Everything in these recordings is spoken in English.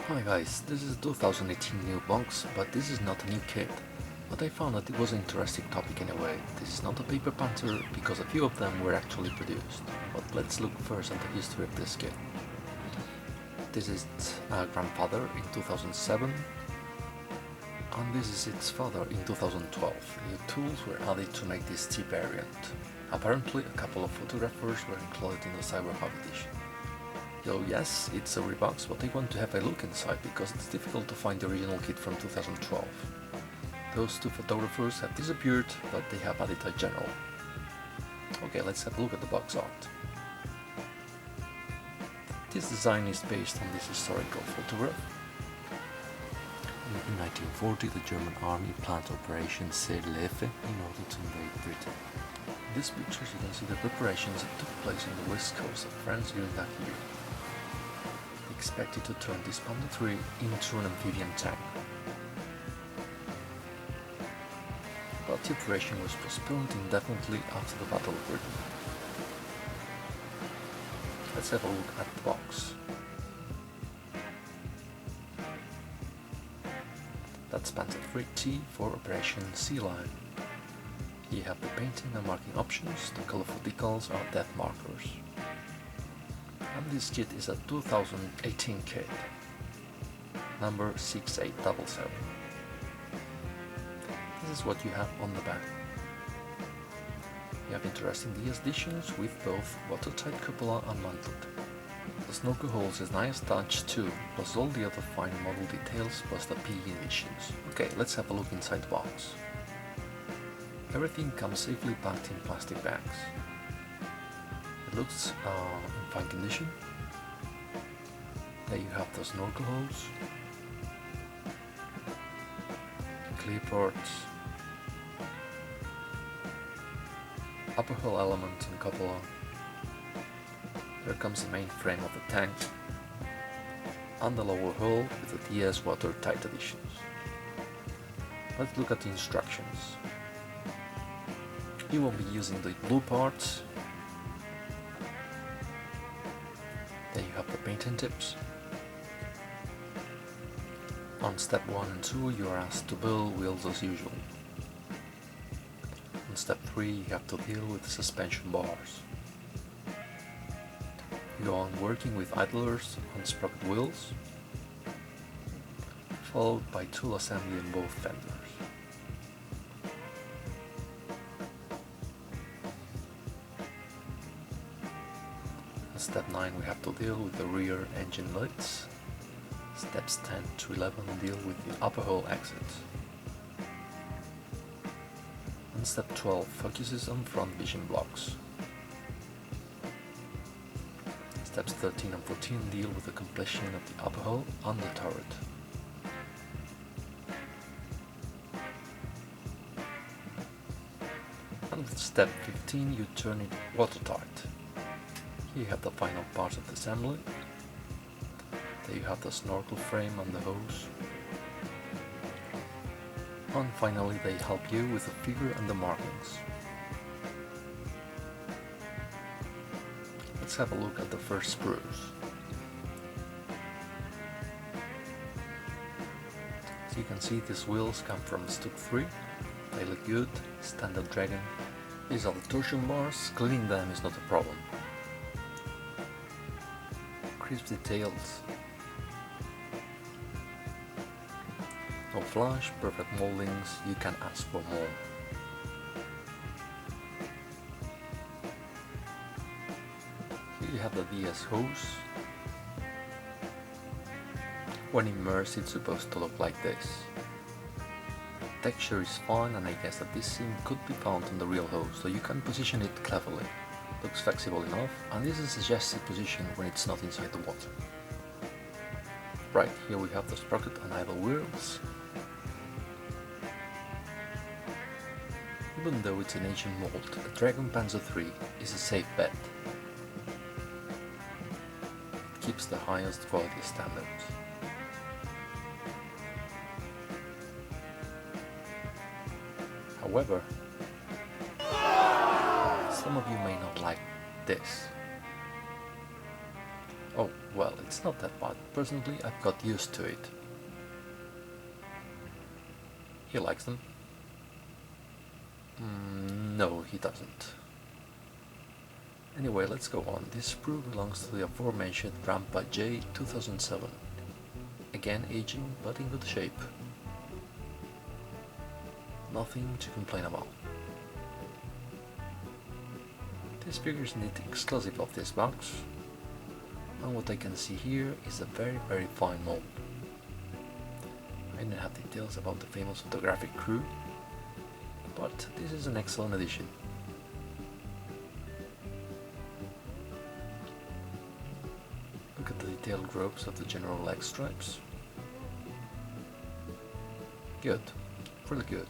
Hi guys, this is a 2018 new box, but this is not a new kit. But I found that it was an interesting topic in a way. This is not a paper panther because a few of them were actually produced. But let's look first at the history of this kit. This is its grandfather in 2007, and this is its father in 2012. New tools were added to make this cheap variant. Apparently a couple of photographers were included in the Cyber Hub edition. So yes, it's a rebox, but I want to have a look inside because it's difficult to find the original kit from 2012. Those two photographers have disappeared, but they have added a general. Okay, let's have a look at the box art. This design is based on this historical photograph. In 1940, the German army planned Operation Seelöwe in order to invade Britain. In this picture you can see the preparations that took place on the west coast of France during that year. They expected to turn this Pz.Kpfw.III into an amphibian tank. But the operation was postponed indefinitely after the Battle of Britain. Let's have a look at the box. That's Pz.Kpfw.III for Operation Seelöwe. You have the painting and marking options, the colorful decals are death markers. And this kit is a 2018 kit, number 6877. This is what you have on the back. You have interesting DS editions with both watertight cupola and mantled. The snorkel holds is nice touch too, plus all the other fine model details plus the PE editions. Okay, let's have a look inside the box. Everything comes safely packed in plastic bags. It looks in fine condition. There you have the snorkel hose, clear parts, upper hull element and cupola. There comes the main frame of the tank and the lower hull with the DS watertight editions. Let's look at the instructions. You won't be using the blue parts. There you have the painting tips. On step 1 and 2 you are asked to build wheels as usual. On step 3 you have to deal with the suspension bars. You go on working with idlers on sprocket wheels, followed by tool assembly on both fenders. On step 9 we have to deal with the rear engine lids. Steps 10 to 11 deal with the upper hull exits. And step 12 focuses on front vision blocks. Steps 13 and 14 deal with the completion of the upper hull and the turret. And with step 15 you turn it watertight. Here you have the final parts of the assembly. There you have the snorkel frame and the hose. And finally they help you with the figure and the markings. Let's have a look at the first sprues. As you can see, these wheels come from Pz.Kpfw.III. They look good, standard dragon. These are the torsion bars, cleaning them is not a problem. Crisp details. No flash, perfect moldings, you can ask for more. Here you have the DS hose. When immersed it's supposed to look like this. Texture is fine and I guess that this seam could be found on the real hose, so you can position it cleverly. Looks flexible enough, and this is a suggested position when it's not inside the water. Right, here we have the sprocket and idle wheels. Even though it's an ancient mold, the Dragon Pz.Kpfw.III is a safe bet. It keeps the highest quality standards. However, some of you may not like this. Oh, well, it's not that bad. Personally, I've got used to it. He likes them. No, he doesn't. Anyway, let's go on. This sprue belongs to the aforementioned Rampa J 2007. Again aging, but in good shape. Nothing to complain about. This figure is indeed exclusive of this box, and what I can see here is a very fine mold. I don't have details about the famous photographic crew, but this is an excellent addition. Look at the detailed groups of the general leg stripes. Good, really good.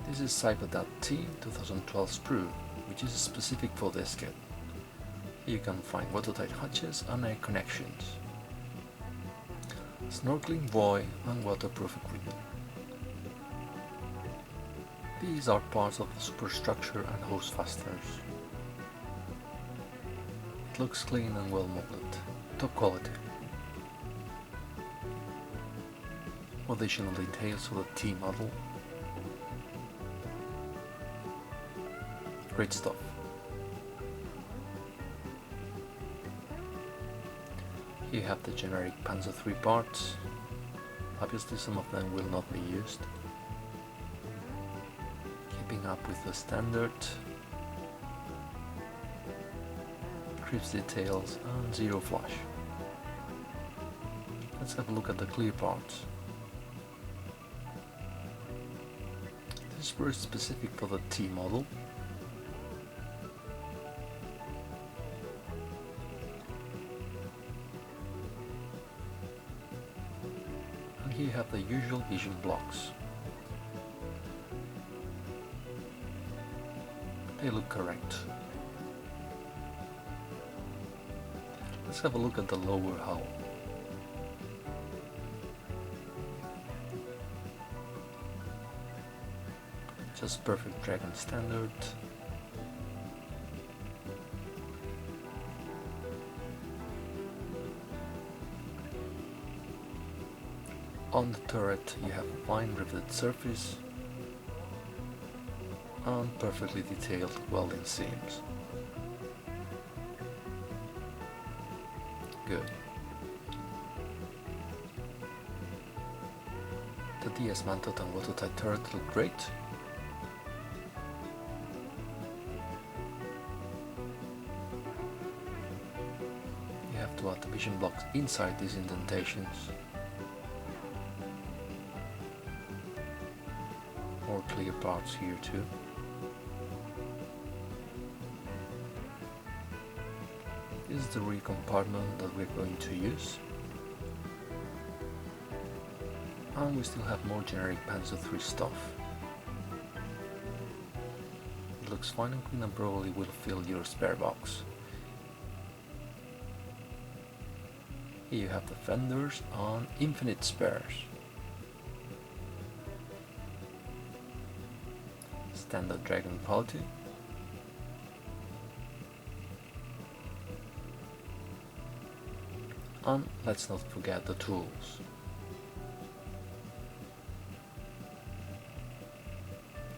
This is Pz.Kpfw.III 2012 sprue, which is specific for this kit. Here you can find watertight hatches and air connections, snorkeling buoy and waterproof equipment. These are parts of the superstructure and hose fasteners. It looks clean and well molded, top quality. Additional details of the T model. Great stuff. Here you have the generic Pz.Kpfw.III parts. Obviously some of them will not be used. Keeping up with the standard. Crisp details and zero flash. Let's have a look at the clear parts. This sprue is specific for the T model. And here you have the usual vision blocks. They look correct. Let's have a look at the lower hull. Just perfect Dragon standard. On the turret you have a fine riveted surface and perfectly detailed welding seams. Good. The DS mantled and watertight turret look great. You have to add the vision blocks inside these indentations. More clear parts here too. This is the rear compartment that we're going to use. And we still have more generic Pz.Kpfw.III stuff. It looks fine and clean and probably will fill your spare box. Here you have the fenders and infinite spares. Standard Dragon quality. And let's not forget the tools.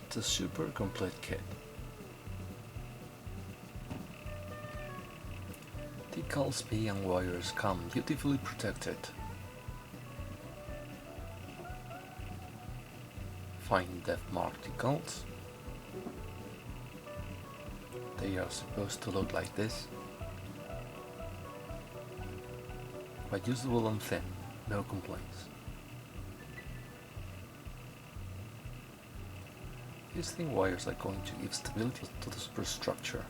It's a super complete kit. Decals, P and wires come beautifully protected. Fine depth mark decals. They are supposed to look like this. Quite usable and thin, no complaints. These thin wires are going to give stability to the superstructure.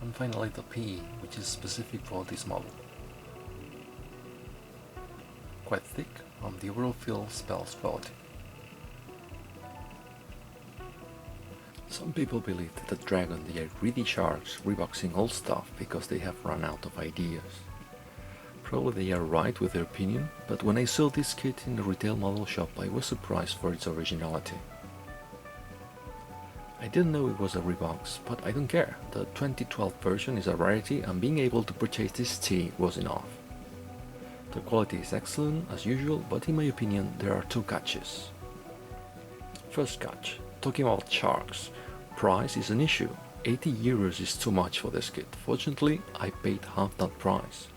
And finally the P, which is specific for this model. Quite thick, and the overall feel spells quality. Some people believe that at Dragon they are greedy sharks reboxing old stuff because they have run out of ideas. Probably they are right with their opinion, but when I saw this kit in the retail model shop I was surprised for its originality. I didn't know it was a rebox, but I don't care. The 2012 version is a rarity and being able to purchase this tea was enough. The quality is excellent as usual, but in my opinion there are two catches. First catch, talking about sharks. Price is an issue. 80 euros is too much for this kit. Fortunately, I paid half that price.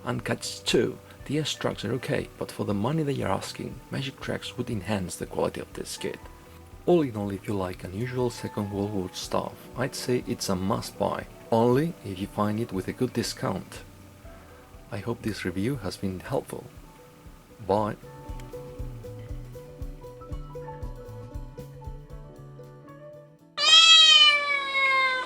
And catch 2, the extracts are okay, but for the money they are asking, magic tracks would enhance the quality of this kit. All in all, if you like unusual Second World War stuff, I'd say it's a must buy, only if you find it with a good discount. I hope this review has been helpful. Bye!